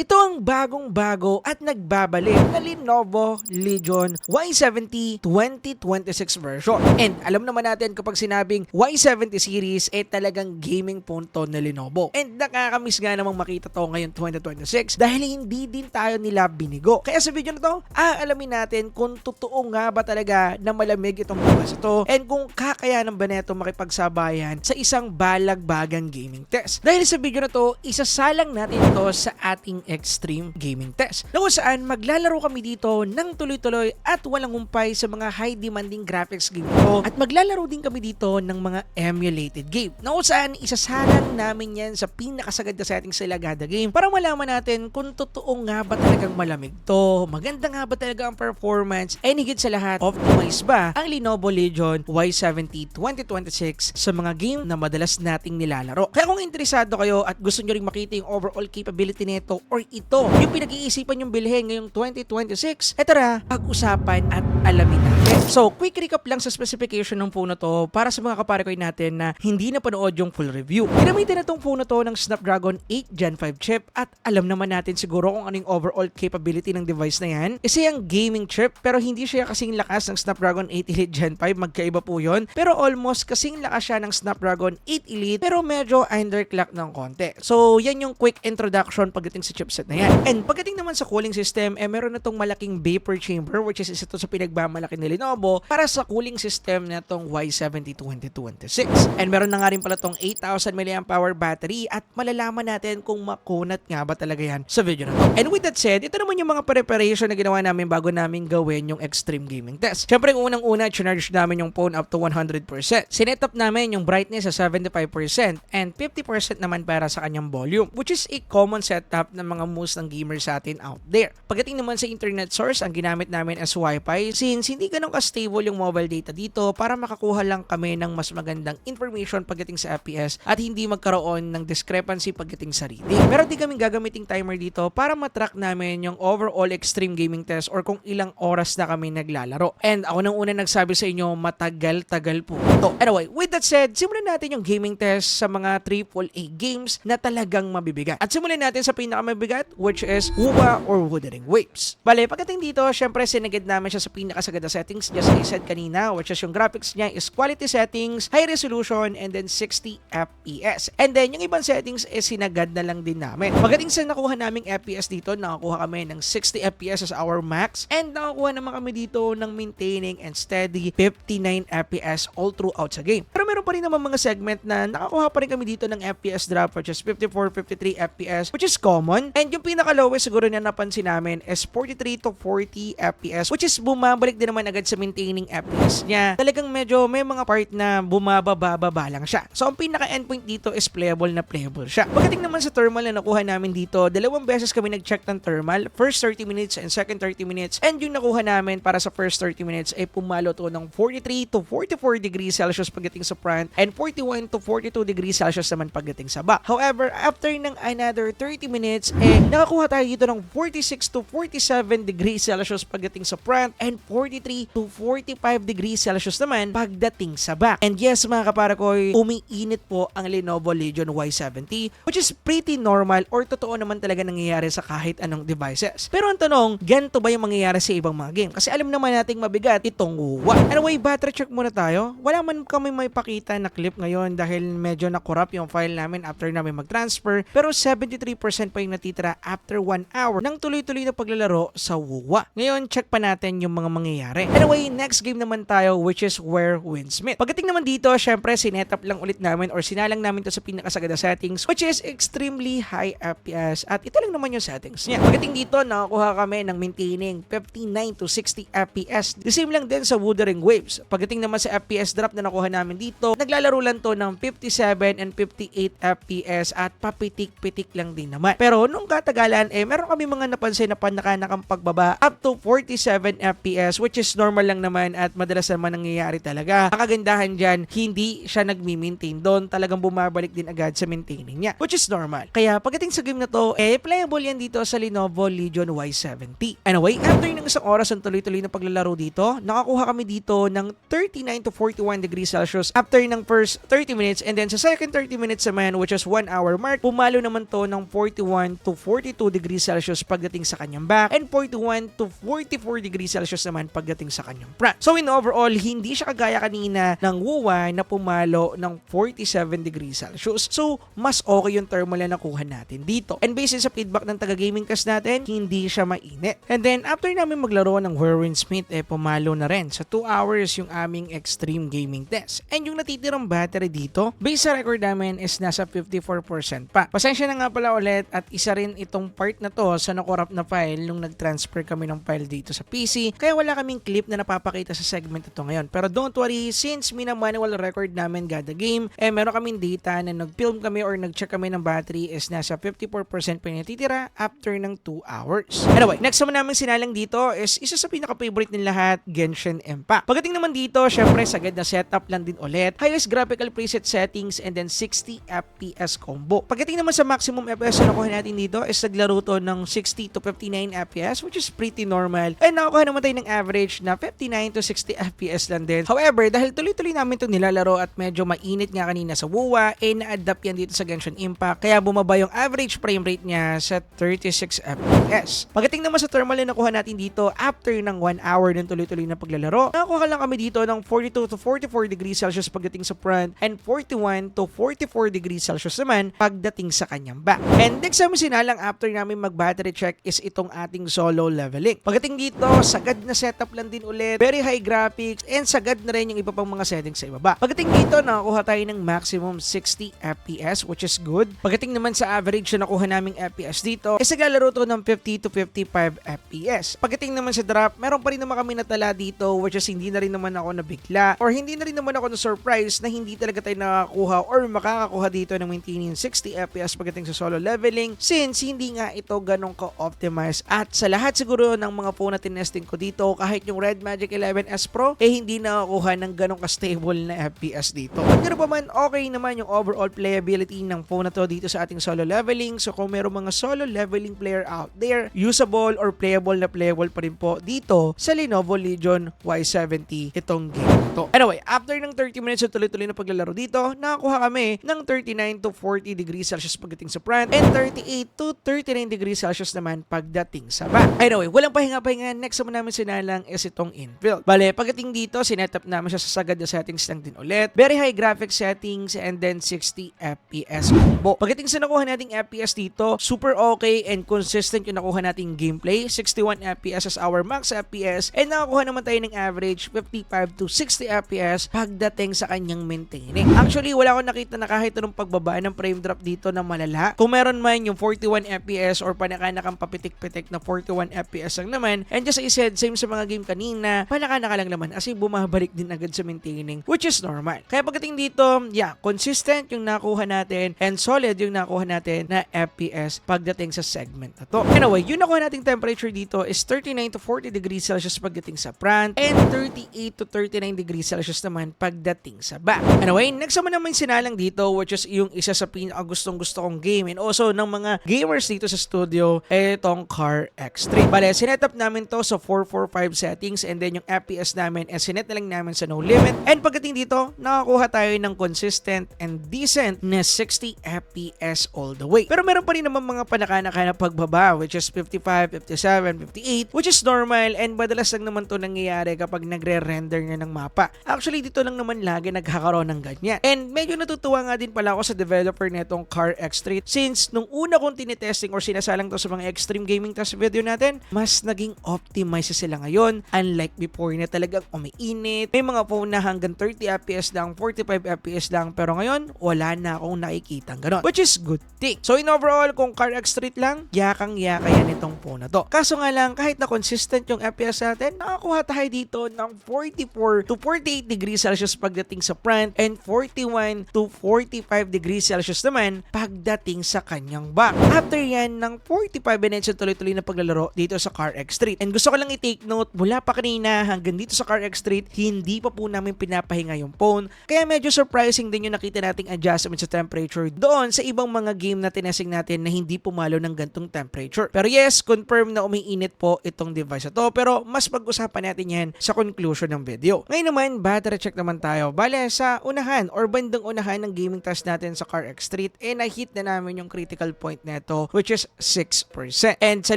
Ito ang bagong-bago at nagbabalik na Lenovo Legion Y70 2026 version. And alam naman natin kapag sinabing Y70 series, talagang gaming phone to na Lenovo. And nakakamiss nga namang makita to ngayon 2026 dahil hindi din tayo nila binigo. Kaya sa video na to, aalamin natin kung totoo nga ba talaga na malamig itong bukas ito and kung kakayanan ba neto makipagsabayan sa isang balagbagang gaming test. Dahil sa video na to, isasalang natin ito sa ating extreme gaming test na kung saan maglalaro kami dito ng tuloy-tuloy at walang humpay sa mga high demanding graphics game ko at maglalaro din kami dito ng mga emulated game na kung saan isasalang namin yan sa pinakasagad na settings sa Lagada game para malaman natin kung totoo nga ba talagang malamig to, maganda nga ba talaga ang performance, and higit sa lahat, optimize ba ang Lenovo Legion Y70 2026 sa mga game na madalas nating nilalaro. Kaya kung interesado kayo at gusto nyo rin makita yung overall capability nito or ito, yung pinag-iisipan yung bilhin ngayong 2026, tara, pag-usapan at alamin natin. So, quick recap lang sa specification ng phone na to para sa mga kaparekoy natin na hindi napanood yung full review. Ginamitin na tong phone na to ng Snapdragon 8 Gen 5 chip at alam naman natin siguro kung anong overall capability ng device na yan. Kasi yung gaming chip pero hindi siya kasing lakas ng Snapdragon 8 Elite Gen 5, magkaiba po yun. Pero almost kasing lakas siya ng Snapdragon 8 Elite pero medyo underclock ng konti. So, yan yung quick introduction pagdating sa chipset na yan. And pagdating naman sa cooling system, meron na tong malaking vapor chamber which is isa to sa pinagmamalaki ni Lenovo para sa cooling system na tong Y70 2026. And meron na nga rin pala tong 8,000 mAh battery at malalaman natin kung makunat nga ba talaga yan sa video na to. And with that said, ito naman yung mga preparation na ginawa namin bago namin gawin yung extreme gaming test. Siyempre, unang-una, charge namin yung phone up to 100%. Sinet up namin yung brightness sa 75% and 50% naman para sa kanyang volume, which is a common setup ng mga most ng gamers sa atin out there. Pagdating naman sa internet source, ang ginamit namin as Wi-Fi since hindi ganun ka-stable yung mobile data dito para makakuha lang kami ng mas magandang information pagdating sa FPS at hindi magkaroon ng discrepancy pagdating sa reading. Meron din kaming gagamiting timer dito para matrack namin yung overall extreme gaming test or kung ilang oras na kami naglalaro. And ako nang una nagsabi sa inyo, matagal-tagal po ito. Anyway, with that said, simulan natin yung gaming test sa mga AAA games na talagang mabibigat. At simulan natin sa pinakamabigat, which is WUWA or Wuthering Waves. Bale, pagdating dito, syempre sinagad namin siya sa pinakasagad na settings, just as I said kanina, which is yung graphics niya is quality settings, high resolution, and then 60 FPS. And then, yung ibang settings is sinagad na lang din namin. Pagdating sa nakuha naming FPS dito, nakakuha kami ng 60 FPS as our max, and nakakuha naman kami dito ng maintaining and steady 59 FPS all throughout sa game. Pero meron pa rin naman mga segment na nakakuha pa rin kami dito ng FPS drop, which is 54, 53 FPS, which is common. And yung pinaka-lowest siguro na napansin namin is 43 to 40 FPS, which is bumabalik din naman agad sa maintaining FPS niya. Talagang medyo may mga part na bumababa lang siya. So, ang pinaka-endpoint dito is playable na playable siya. Pagdating naman sa thermal na nakuha namin dito, dalawang beses kami nag-check ng thermal, first 30 minutes and second 30 minutes. And yung nakuha namin para sa first 30 minutes ay pumalo to ng 43 to 44 degrees Celsius pagdating sa front and 41 to 42 degrees Celsius naman pagdating sa back. However, after ng another 30 minutes, nakakuha tayo dito ng 46 to 47 degrees Celsius pagdating sa front and 43 to 45 degrees Celsius naman pagdating sa back. And yes, mga kaparakoy, umiinit po ang Lenovo Legion Y70, which is pretty normal or totoo naman talaga nangyayari sa kahit anong devices. Pero ang tanong, ganito ba yung mangyayari sa ibang mga game? Kasi alam naman nating mabigat itong WUWA. Anyway, battery check muna tayo. Wala man kami may pakita na clip ngayon dahil medyo na-corrupt yung file namin after namin mag-transfer. Pero 73% pa yung natitira after 1 hour ng tuloy-tuloy na paglalaro sa WUWA. Ngayon, check pa natin yung mga mangyayari. Anyway, next game naman tayo, which is Where Winds Meet. Pagdating naman dito, syempre, sinetup lang ulit namin or sinalang namin to sa pinakasagad na settings, which is extremely high FPS. At ito lang naman yung settings niya. Pagdating dito, nakakuha kami ng maintaining 59 to 60 FPS. The same lang din sa Wuthering Waves. Pagdating naman sa FPS drop na nakuha namin dito, naglalaro lang to ng 57 and 58 FPS at papitik-pitik lang din naman. Pero nung katagalan, meron kami mga napansin na panakanakang pagbaba up to 47 FPS, which is normal lang naman at madalas naman nangyayari talaga. Ang kagandahan dyan, hindi siya nagmi-maintain doon. Talagang bumabalik din agad sa maintaining niya, which is normal. Kaya pagdating sa game na to, playable yan dito sa Lenovo Legion Y70. Anyway, after ng isang oras ang tuloy-tuloy na paglalaro dito, nakakuha kami dito ng 39 to 41 degrees Celsius after ng first 30 minutes, and then sa second 30 minutes naman, which is 1 hour mark, pumalo naman to ng 41 to to 42 degrees Celsius pagdating sa kanyang back, and 41 to 44 degrees Celsius naman pagdating sa kanyang front. So in overall, hindi siya kagaya kanina ng WUWA na pumalo ng 47 degrees Celsius. So mas okay yung thermal na nakuha natin dito. And based sa feedback ng taga-gaming test natin, hindi siya mainit. And then after namin maglaro ng Whirlwind Smith, pumalo na rin sa 2 hours yung aming extreme gaming test. And yung natitirang battery dito, based sa record namin is nasa 54% pa. Pasensya na nga pala ulit at isa rin itong part na to sa nakorrupt na file nung nag-transfer kami ng file dito sa PC. Kaya wala kaming clip na napapakita sa segment ito ngayon. Pero don't worry, since mina-manual record namin gada game, meron kaming data na nag-film kami or nag-check kami ng battery is nasa 54% pa yung natitira after ng 2 hours. Anyway, next naman namin sinalang dito is isa sa pinaka-favorite ng lahat, Genshin Impact. Pagdating naman dito, syempre sagad na setup lang din ulit. Highest graphical preset settings and then 60 FPS combo. Pagdating naman sa maximum FPS na nakuha natin dito is naglaro to ng 60 to 59 FPS which is pretty normal. And nakakuha naman tayo ng average na 59 to 60 FPS lang din. However, dahil tuloy-tuloy namin ito nilalaro at medyo mainit nga kanina sa WUWA, na-adapt yan dito sa Genshin Impact. Kaya bumaba yung average frame rate niya sa 36 FPS. Pagdating naman sa thermal na nakuha natin dito after ng 1 hour ng tuloy-tuloy na paglalaro, nakakuha lang kami dito ng 42 to 44 degrees Celsius pagdating sa front and 41 to 44 degrees Celsius naman pagdating sa kanyang back. And next namin sinalang after namin mag-battery check is itong ating solo leveling. Pagdating dito, sagad na setup lang din ulit, very high graphics, and sagad na rin yung iba pang mga settings sa ibaba. Pagdating dito, nakakuha tayo ng maximum 60 FPS which is good. Pagdating naman sa average na nakuha naming FPS dito, is naglalaro to ng 50 to 55 FPS. Pagdating naman sa drop, meron pa rin naman kami natala dito which is hindi na rin naman ako nabigla or hindi na rin naman ako na-surprise na hindi talaga tayo nakakuha or makakakuha dito ng maintaining 60 FPS pagdating sa solo leveling since hindi nga ito ganong ka-optimize. At sa lahat siguro ng mga phone na tinesting ko dito, kahit yung Red Magic 11S Pro, hindi nakakuha ng ganong ka-stable na FPS dito. At ganoon pa man, okay naman yung overall playability ng phone na to dito sa ating solo leveling. So kung meron mga solo leveling player out there, usable or playable na playable pa rin po dito sa Lenovo Legion Y70 itong game na to. Anyway, after ng 30 minutes na tuloy-tuloy na paglalaro dito, nakakuha kami ng 39 to 40 degrees Celsius pagdating sa front and 38 to 39 degrees Celsius naman pagdating sa back. Anyway, walang pahinga-pahinga. Next naman namin sinalang is itong inbuild. Bale, pagdating dito, sinetup namin siya sa sagad na settings lang din ulit. Very high graphic settings and then 60 FPS combo. Pagdating sa nakuha nating FPS dito, super okay and consistent yung nakuha nating gameplay. 61 FPS as our max FPS and nakakuha naman tayo ng average 55 to 60 FPS pagdating sa kanyang maintaining. Actually, wala akong nakita na kahit anong pagbaba ng frame drop dito na malala. Kung meron man yung 41 FPS or panakanakang papitik-pitik na 41 FPS lang naman, and just as I said, same sa mga game kanina, panakanaka lang naman as bumabalik din agad sa maintaining which is normal. Kaya pagdating dito, yeah, consistent yung nakuha natin and solid yung nakuha natin na FPS pagdating sa segment na to. Anyway, yung nakuha nating temperature dito is 39 to 40 degrees Celsius pagdating sa front and 38 to 39 degrees Celsius naman pagdating sa back. Anyway, next naman sinalang dito which is yung isa sa pinakagustong-gusto kong game and also ng mga gamers dito sa studio, itong Car X3. Bale, sinetup namin to sa 445 settings and then yung FPS namin sinet na lang namin sa no limit. And pagdating dito, nakakuha tayo ng consistent and decent na 60 FPS all the way. Pero meron pa rin naman mga panakanaka na pagbaba which is 55, 57, 58 which is normal and madalas lang naman to nangyayari kapag nagre-render nga ng mapa. Actually, dito lang naman lagi nagkakaroon ng ganyan. And medyo natutuwa nga din pala ako sa developer netong Car X3 since nung una kong tinitesting or sinasalang to sa mga extreme gaming test video natin, mas naging optimize sila ngayon unlike before na talagang umiinit. May mga phone na hanggang 30 FPS lang, 45 FPS lang pero ngayon, wala na akong nakikita ganon. Which is good thing. So in overall, kung Car X3 lang, yakang-yaka yan itong phone na to. Kaso nga lang, kahit na consistent yung FPS natin, nakakuha tayo dito ng 44 to 48 degrees Celsius pagdating sa front and 41 to 45 degrees Celsius naman pagdating sa kanyang back. After yan, ng 45 minutes yung tuloy-tuloy na paglalaro dito sa Car X3. And gusto ko lang i-take note, mula pa kanina hanggang dito sa Car X3, hindi pa po namin pinapahinga yung phone. Kaya medyo surprising din yung nakita nating adjustment sa temperature doon sa ibang mga game na tinesting natin na hindi pumalo ng gantong temperature. Pero yes, confirm na umiinit po itong device na to. Pero mas pag-usapan natin yan sa conclusion ng video. Ngayon naman, battery check naman tayo. Bale, sa unahan or bandang unahan ng gaming test natin sa Car X3, na-hit na namin yung critical point na neto, which is 6%. And sa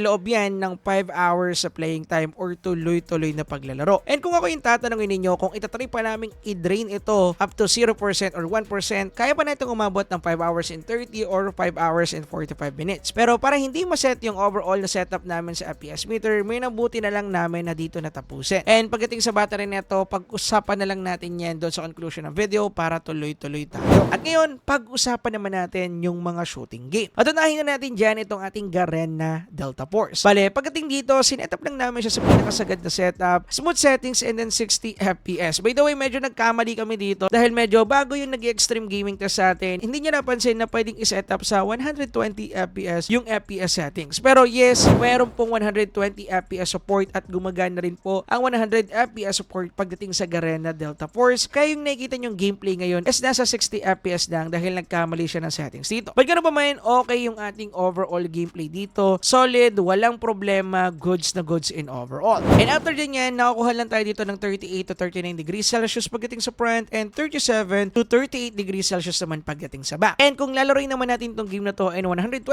loob yan ng 5 hours sa playing time or tuloy-tuloy na paglalaro. And kung ako yung tatanungin ninyo, kung itatry pa namin i-drain ito up to 0% or 1%, kaya pa natin umabot ng 5 hours in 30 or 5 hours in 45 minutes. Pero para hindi maset yung overall na setup namin sa FPS meter, may nabuti na lang namin na dito natapusin. And pagdating sa battery neto, pag-usapan na lang natin yan doon sa conclusion ng video para tuloy-tuloy tayo. At ngayon, pag-usapan naman natin yung mga shooting game. At unahin na natin dyan itong ating Garena Delta Force. Bale, pagdating dito, sinetup lang namin siya sa pinakasagad na setup, smooth settings, and then 60 FPS. By the way, medyo nagkamali kami dito dahil medyo bago yung nag-extreme gaming test sa atin. Hindi nyo napansin na pwedeng isetup sa 120 FPS yung FPS settings. Pero yes, meron pong 120 FPS support at gumagana rin po ang 100 FPS support pagdating sa Garena Delta Force. Kaya yung nakikita nyong gameplay ngayon is nasa 60 FPS lang dahil nagkamali siya ng settings dito. But gano'n pa man, okay yung ating overall gameplay dito. Solid, walang problema, goods na goods in overall. And after din yan, nakakuha lang tayo dito ng 38 to 39 degrees Celsius pagdating sa front and 37 to 38 degrees Celsius naman pagdating sa back. And kung lalaroin naman natin itong game na to in 120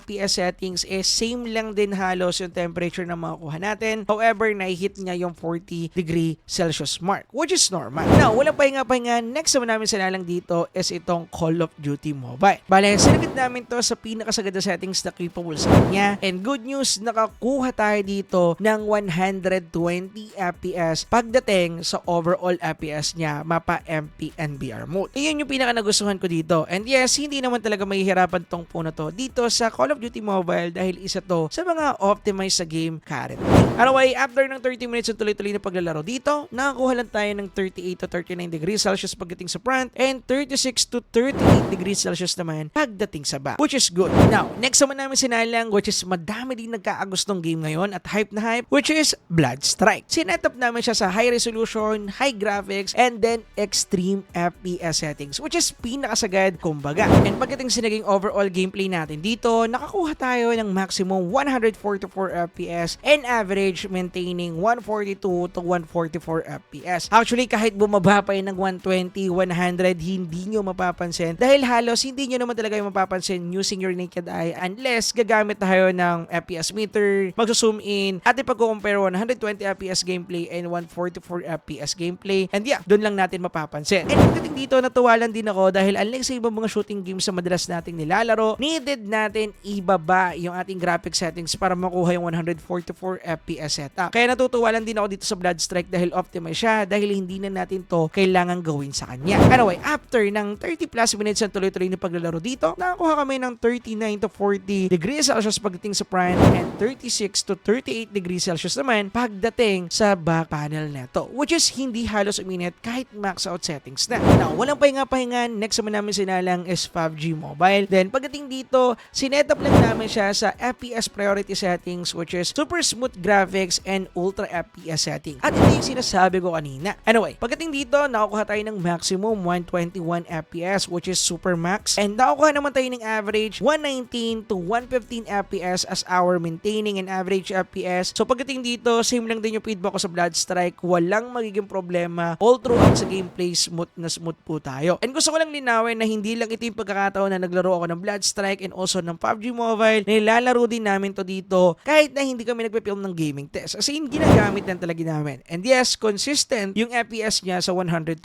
FPS settings, same lang din halos yung temperature na makukuha natin. However, na-hit niya yung 40 degree Celsius mark, which is normal. Now, walang pahinga-pahinga, next naman namin sinalang dito is itong Call of Duty Mobile. Bale, sinagad namin to sa pinakasagad na settings na capable sa kanya. And good news, nakakuha tayo dito ng 120 FPS pagdating sa overall FPS niya, mapa MP NBR mode. Iyon yung pinaka nagustuhan ko dito. And yes, hindi naman talaga mahihirapan tong puno to dito sa Call of Duty Mobile dahil isa to sa mga optimized sa game currently. Anyway, after ng 30 minutes ng tuloy-tuloy na paglalaro dito, nakakuha lang tayo ng 38 to 39 degrees Celsius pagdating sa front and 36 to 38 degrees Celsius naman pagdating sa back, which is good. Now, next naman namin sinalang, which is madami din nagkaagustong game ngayon at hype na hype, which is Blood Strike. Sinetup namin siya sa high resolution, high graphics, and then extreme FPS settings, which is pinakasagad kumbaga. And pagdating sa naging overall gameplay natin dito, nakakuha tayo ng maximum 144 FPS and average maintaining 142 to 144 FPS. Actually, kahit bumaba pa yun ng 120, 100, hindi nyo mapapansin dahil halos hindi nyo naman talaga yung mapapansin using your naked eye unless gagamit tayo ng FPS meter, magsuzoom in at ipag-compare 120 FPS gameplay and 144 FPS gameplay, and yeah, doon lang natin mapapansin. And pagdating dito, natuwa lang din ako dahil unlike sa ibang mga shooting games na madalas nating nilalaro, needed natin ibaba yung ating graphic settings para makuha yung 144 FPS setup. Kaya natutuwa lang din ako dito sa Blood Strike dahil optimize siya dahil hindi na natin to kailangan gawin sa kanya. Anyway, after ng 30 plus minutes ng tuloy-tuloy na paglalaro dito, nakakuha kami ng 39 to 40 degrees Celsius pagdating sa front and 36 to 38 degrees Celsius naman pagdating sa back panel neto, which is hindi halos uminit kahit max out settings na. Now, walang pahinga-pahinga, next naman namin sinalang is PUBG Mobile. Then, pagdating dito, sinetup lang namin siya sa FPS priority settings, which is super smooth graphics and ultra FPS setting. At ito yung sinasabi ko kanina. Anyway, pagdating dito, nakakuha tayo ng maximum 121 FPS, which is super max. And nakakuha naman tayo ng average 119 to 115 FPS as our maintaining and average FPS. So, pagdating dito, same lang din yung feedback ko sa Blood Strike. Walang magiging problema. All throughout sa gameplay, smooth na smooth po tayo. And gusto ko lang linawin na hindi lang ito yung pagkakataon na naglaro ako ng Blood Strike and also ng PUBG Mobile. Nilalaro din namin to dito kahit na hindi kami nagpe-film ng gaming test. As in, ginagamit lang talaga namin. And yes, consistent yung FPS niya sa 120,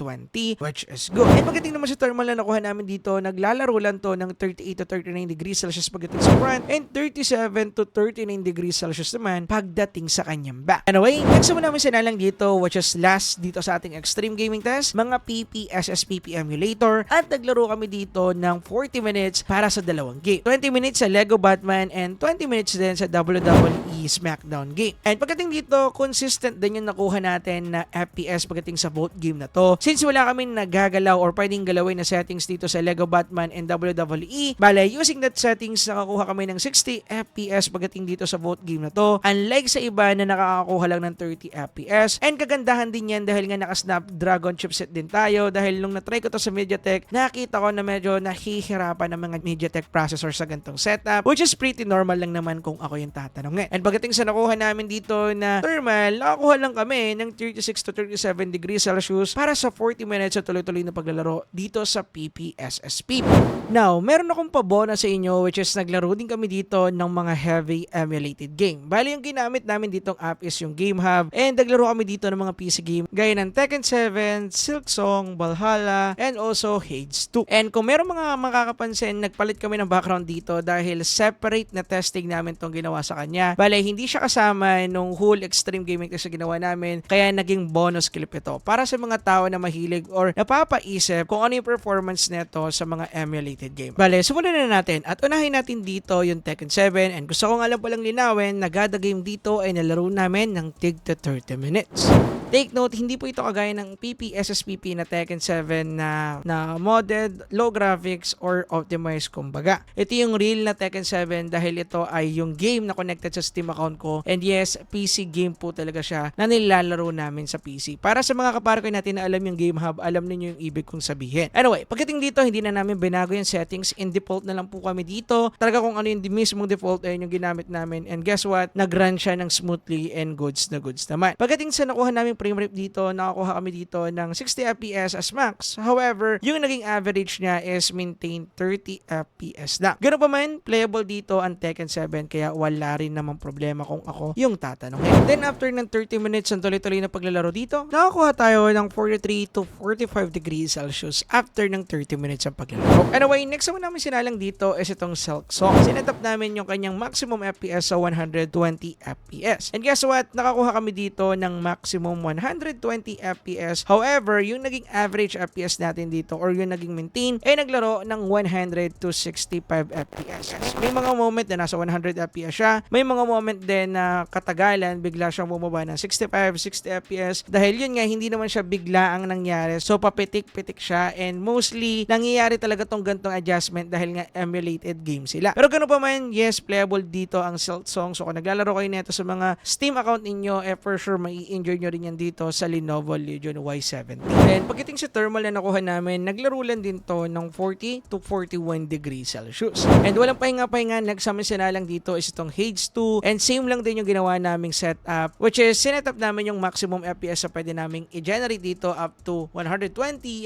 which is good. And pagdating naman sa thermal na nakuha namin dito, naglalaro lang to ng 38 to 39 degrees Celsius pagdating sa front and 37 to 39 degrees Celsius naman pagdating sa kanyang back. Anyway, next naman namin sinalang dito, which is last dito sa ating extreme gaming test, mga PP SSPP emulator, at naglaro kami dito ng 40 minutes para sa dalawang game. 20 minutes sa Lego Batman and 20 minutes din sa WWE SmackDown game. And pagdating dito, consistent din yung nakuha natin na FPS pagdating sa both game na to. Since wala kami nagagalaw or pwedeng galawin na settings dito sa Lego Batman and WWE, bale, using that settings, nakakuha kami ng 60 FPS pagdating dito sa both game na to. Unlike sa iba na nakakakuha lang ng 30 FPS. And kagandahan din yan dahil nga naka-Snapdragon chipset din tayo dahil nung na-try ko to sa MediaTek, nakita ko na medyo nahihirapan ng mga MediaTek processor sa gantong setup, which is pretty normal lang naman kung ako yung tatanungin. And pagdating sa nakuha namin dito na thermal, nakakuha lang kami ng 36 to 37 degrees Celsius para sa 40 minutes sa tuloy-tuloy na paglalaro dito sa PPSSP. Now, meron akong pabona sa inyo which which is naglaro din kami dito ng mga heavy emulated game. Bali yung ginamit namin ditong app is yung Game Hub, and naglaro kami dito ng mga PC game gaya ng Tekken 7, Silksong, Valhalla, and also Hades 2. And kung meron mga makakapansin, nagpalit kami ng background dito dahil separate na testing namin tong ginawa sa kanya. Bale, hindi siya kasama nung whole extreme gaming test na ginawa namin, kaya naging bonus clip ito para sa mga tao na mahilig or napapaisip kung ano yung performance nito sa mga emulated game. Bale, simulan na natin at unahin natin dito yung Tekken 7, and gusto kong alam palang linawin na gada game dito ay nalaro namin ng tig to 30 minutes. Take note, hindi po ito kagaya ng SSPP na Tekken 7 na modded, low graphics, or optimized kumbaga. Ito yung real na Tekken 7 dahil ito ay yung game na connected sa Steam account ko, and yes, PC game po talaga siya na nilalaro namin sa PC. Para sa mga kaparkoy natin na alam yung Game Hub, alam ninyo yung ibig kong sabihin. Anyway, pagdating dito, hindi na namin binago yung settings, in default na lang po kami dito. Talaga kung ano yung mismong default ay yung ginamit namin, and guess what? Nag-run siya ng smoothly and goods na goods naman. Pagdating sa nakuha namin frame rate dito, nakakuha kami dito ng 60 FPS as max. However, yung naging average niya is maintained 30 FPS na. Ganun pa man, playable dito ang Tekken 7, kaya wala rin namang problema kung ako yung tatanungin. Then after ng 30 minutes ang tuloy-tuloy na paglalaro dito, nakakuha tayo ng 43 to 45 degrees Celsius after ng 30 minutes ang paglalaro. Anyway, next naman namin sinalang dito is itong Silksong. Sinetap namin yung kanyang maximum FPS sa 120 FPS. And guess what? Nakakuha kami dito ng maximum 120 FPS. However, yung naging average FPS natin dito or yung naging maintain ay naglaro ng 100 to 65 FPS. May mga moment na nasa 100 FPS siya. May mga moment din na katagalan bigla siyang bumaba ng 65, 60 FPS. Dahil yun nga, hindi naman siya bigla ang nangyari. So, papitik-pitik siya, and mostly, nangyayari talaga tong gantong adjustment dahil nga emulated game sila. Pero ganun pa man, yes, playable dito ang Silksong. So, kung naglalaro kayo nito sa mga Steam account ninyo, for sure, mai-enjoy nyo rin yan dito sa Lenovo Legion Y70. Then, pagdating sa thermal na nakuha namin, naglaro lang din to ng 40 to 41 degrees Celsius. And walang pahinga-pahinga, nagsama-sina lang dito is itong Hades 2, and same lang din yung ginawa naming setup, which is sinetup namin yung maximum FPS na pwede naming i-generate dito up to 120,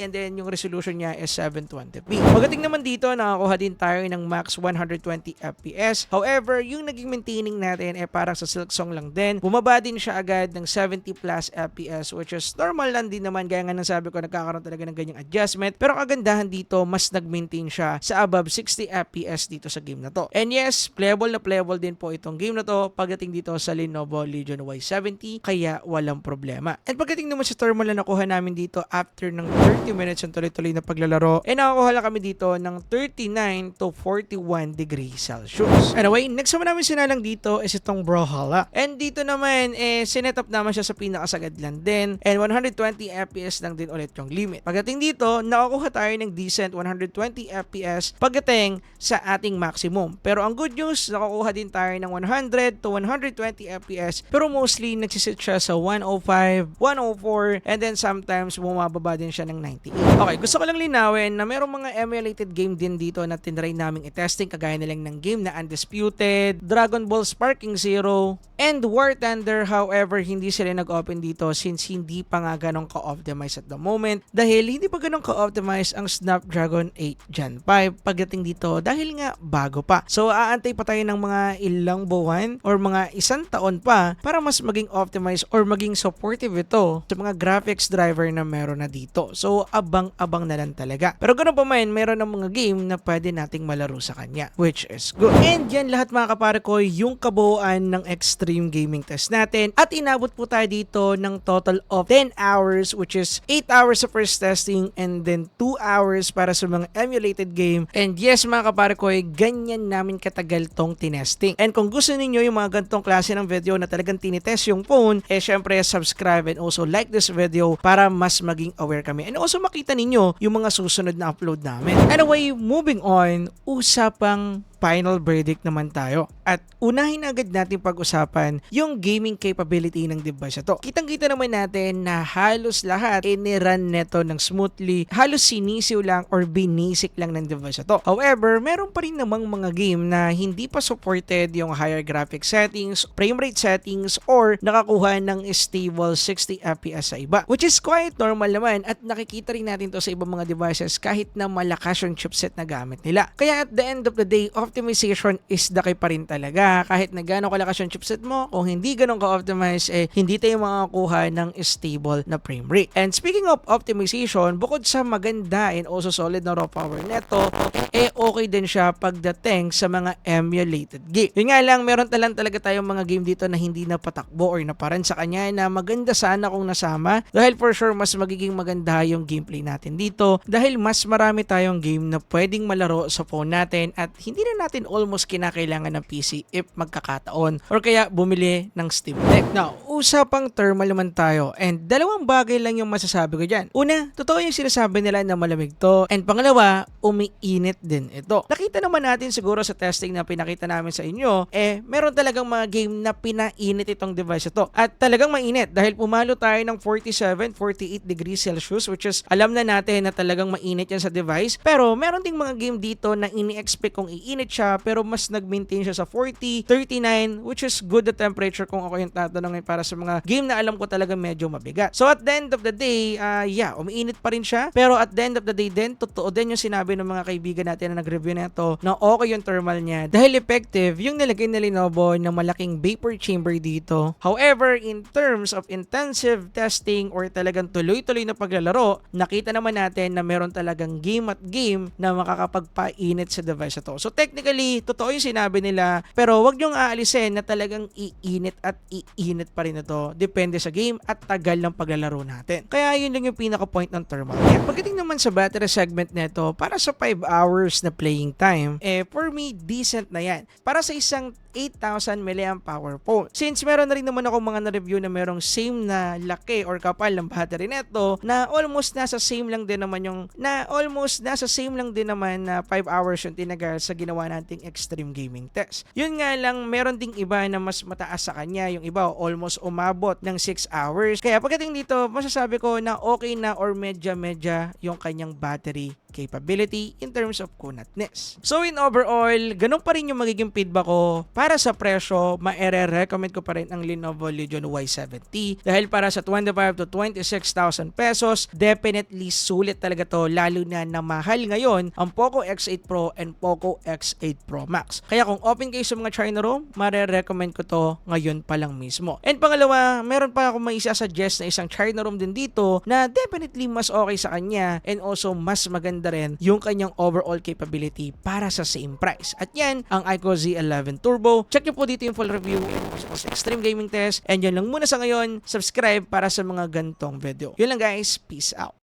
and then yung resolution niya is 720p. Pagdating naman dito, nakakuha din tayo ng max 120 FPS. However, yung naging maintaining natin parang sa Silksong lang din. Bumaba din siya agad ng 70 plus FPS, which is normal lang din naman, gaya nga nang sabi ko, nagkakaroon talaga ng ganyang adjustment. Pero kagandahan dito, mas nag-maintain siya sa above 60 FPS dito sa game na to. And yes, playable na playable din po itong game na to pagdating dito sa Lenovo Legion Y70, kaya walang problema. And pagdating naman sa thermal na nakuha namin dito after ng 30 minutes ang tuloy-tuloy na paglalaro, nakakuha lang kami dito ng 39 to 41 degrees Celsius. Anyway, next naman namin sinalang dito is itong Brawlhalla. And dito naman, sinetup naman siya sa pinakasagad lang din, and 120 FPS lang din ulit yung limit. Pagdating dito, nakakuha tayo ng decent 120 FPS pagdating sa ating maximum. Pero ang good news, nakakuha din tayo ng 100 to 120 FPS, pero mostly nagsisit siya sa 105, 104, and then sometimes bumababa din siya ng 98. Okay, gusto ko lang linawin na mayroong mga emulated game din dito na tinry naming i-testing, kagaya na lang ng game na Undisputed, Dragon Ball Sparking Zero, and War Thunder. However, hindi sila nag-open dito since hindi pa nga ganong ka-optimize at the moment, dahil hindi pa ganong ka-optimize ang Snapdragon 8 Gen 5 pagdating dito dahil nga bago pa. So, aantay pa tayo ng mga ilang buwan or mga isang taon pa para mas maging optimized or maging supportive ito sa mga graphics driver na meron na dito. So, abang-abang na lang talaga. Pero ganun pa man, meron ng mga game na pwede nating malaro sa kanya, which is good. And yan lahat mga kapare ko, yung kabuuan ng extreme gaming test natin. At inabot po tayo dito ng total of 10 hours, which is 8 hours sa first testing and then 2 hours para sa mga emulated game. And yes mga kapare ko, ganyan namin katagal tong tinesting. And kung gusto niyo yung mga gantong klase ng video na talagang tinitest yung phone, syempre subscribe and also like this video para mas maging aware kami. And also makita ninyo yung mga susunod na upload namin. Anyway, moving on, usapang final verdict naman tayo. At unahin agad natin pag-usapan yung gaming capability ng device na to. Kitang-kita naman natin na halos lahat ni-run neto ng smoothly. Halos sinisiw lang or binisik lang ng device na to. However, meron pa rin namang mga game na hindi pa supported yung higher graphic settings, frame rate settings, or nakakuha ng stable 60 FPS sa iba. Which is quite normal naman at nakikita rin natin to sa ibang mga devices kahit na malakas yung chipset na gamit nila. Kaya at the end of the day, of optimization is the key pa rin talaga. Kahit na gano'ng kalakas yung chipset mo, kung hindi ganun ka-optimize, hindi tayo makakuha ng stable na frame rate. And speaking of optimization, bukod sa maganda and also solid na raw power neto, okay din siya pagdating sa mga emulated game. Yun nga lang, meron talaga tayong mga game dito na hindi na patakbo or na parang sa kanya na maganda sana kung nasama, dahil for sure mas magiging maganda yung gameplay natin dito dahil mas marami tayong game na pwedeng malaro sa phone natin at hindi na natin almost kinakailangan ng PC if magkakataon or kaya bumili ng Steam Deck. Now, usapang thermal naman tayo and dalawang bagay lang yung masasabi ko dyan. Una, totoo yung sinasabi nila na malamig to, and pangalawa, umiinit din ito. Nakita naman natin siguro sa testing na pinakita namin sa inyo, meron talagang mga game na pinainit itong device ito. At talagang mainit dahil pumalo tayo ng 47, 48 degrees Celsius, which is alam na natin na talagang mainit yan sa device. Pero meron ding mga game dito na ini-expect kung iinit siya pero mas nag-maintain siya sa 40, 39, which is good the temperature kung ako yung tatanungin para sa mga game na alam ko talaga medyo mabigat. So at the end of the day, umiinit pa rin siya. Pero at the end of the day din, totoo din yung sinabi ng mga kaibigan natin na nag-review nito na okay yung thermal niya dahil effective yung nilagay na Lenovo na malaking vapor chamber dito. However, in terms of intensive testing or talagang tuloy-tuloy na paglalaro, nakita naman natin na meron talagang game at game na makakapagpainit sa device ito. So technically, totoo yung sinabi nila, pero wag niyong aalisin na talagang iinit at iinit pa rin ito. Depende sa game at tagal ng paglalaro natin. Kaya yun lang yung pinaka-point ng thermal. Pagdating naman sa battery segment nito, para sa 5 hours na playing time, for me, decent na yan. Para sa isang 8,000 mAh phone. Since meron na rin naman ako mga na-review na merong same na laki or kapal ng battery neto na almost nasa same lang din naman na 5 hours yung tinagal sa ginawa nating extreme gaming test. Yun nga lang, meron ding iba na mas mataas sa kanya. Yung iba almost umabot ng 6 hours. Kaya pagdating dito, masasabi ko na okay na or medya-medya yung kanyang battery capability in terms of kunatness. So in overall, ganun pa rin yung magiging feedback ko. Para sa presyo, ma-recommend ko pa rin ang Lenovo Legion Y70 dahil para sa 25 to 26,000 pesos, definitely sulit talaga to, lalo na mahal ngayon ang Poco X8 Pro and Poco X8 Pro Max. Kaya kung open kayo sa mga China ROM, ma-recommend ko to ngayon pa lang mismo. And pangalawa, meron pa ako may isa-suggest na isang China ROM din dito na definitely mas okay sa kanya and also mas maganda rin yung kanyang overall capability para sa same price. At yan, ang iQOO Z11 Turbo. Check nyo po dito yung full review sa Extreme Gaming Test. And yan lang muna sa ngayon. Subscribe para sa mga gantong video. Yun lang guys. Peace out.